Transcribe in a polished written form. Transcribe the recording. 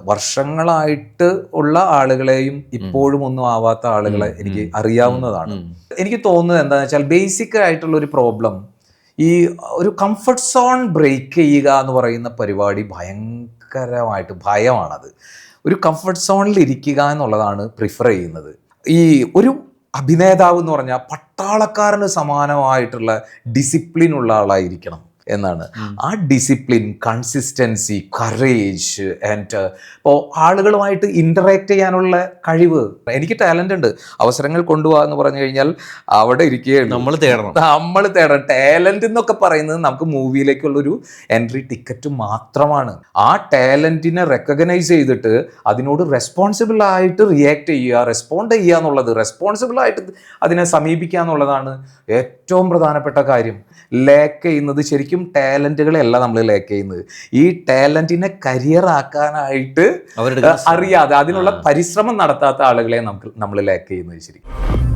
വർഷങ്ങളായിട്ട് ഉള്ള ആളുകളെയും ഇപ്പോഴും ഒന്നും ആവാത്ത ആളുകളെ എനിക്ക് അറിയാവുന്നതാണ്. എനിക്ക് തോന്നുന്നത് എന്താണെന്ന് വെച്ചാൽ ബേസിക് ആയിട്ടുള്ള ഒരു പ്രോബ്ലം ഈ ഒരു കംഫർട്ട് സോൺ ബ്രേക്ക് ചെയ്യുക എന്ന് പറയുന്ന പരിപാടി ഭയങ്കരമായിട്ട് ഭയമാണത്. ഒരു കംഫർട്ട് സോണിൽ ഇരിക്കുക എന്നുള്ളതാണ് പ്രിഫർ ചെയ്യുന്നത്. ഈ ഒരു അഭിനേതാവ് എന്ന് പറഞ്ഞാൽ പട്ടാളക്കാരന് സമാനമായിട്ടുള്ള ഡിസിപ്ലിൻ ഉള്ള ആളായിരിക്കണം എന്നാണ്. ആ ഡിസിപ്ലിൻ, കൺസിസ്റ്റൻസി, കറേജ് ആൻഡ് ഇപ്പോൾ ആളുകളുമായിട്ട് ഇൻറ്ററാക്ട് ചെയ്യാനുള്ള കഴിവ്. എനിക്ക് ടാലൻ്റ് ഉണ്ട്, അവസരങ്ങൾ കൊണ്ടുപോകുക എന്ന് പറഞ്ഞു കഴിഞ്ഞാൽ അവിടെ ഇരിക്കുകയാണ്. നമ്മൾ തേടണം. ടാലൻ്റ് എന്നൊക്കെ പറയുന്നത് നമുക്ക് മൂവിയിലേക്കുള്ളൊരു എൻട്രി ടിക്കറ്റ് മാത്രമാണ്. ആ ടാലൻറ്റിനെ റെക്കഗ്നൈസ് ചെയ്തിട്ട് അതിനോട് റെസ്പോൺസിബിൾ ആയിട്ട് റിയാക്ട് ചെയ്യുക, റെസ്പോണ്ട് ചെയ്യുക എന്നുള്ളത്, റെസ്പോൺസിബിൾ ആയിട്ട് അതിനെ സമീപിക്കുക എന്നുള്ളതാണ് ഏറ്റവും പ്രധാനപ്പെട്ട കാര്യം. ലാക്ക് ചെയ്യുന്നത് ശരിക്കും ടാലന്റുകളെയല്ല നമ്മൾ ലാക്ക് ചെയ്യുന്നത്, ഈ ടാലന്റിനെ കരിയർ ആക്കാനായിട്ട് അറിയാതെ അതിനുള്ള പരിശ്രമം നടത്താത്ത ആളുകളെ നമ്മൾ ലാക്ക് ചെയ്യുന്നത് ശരിക്കും.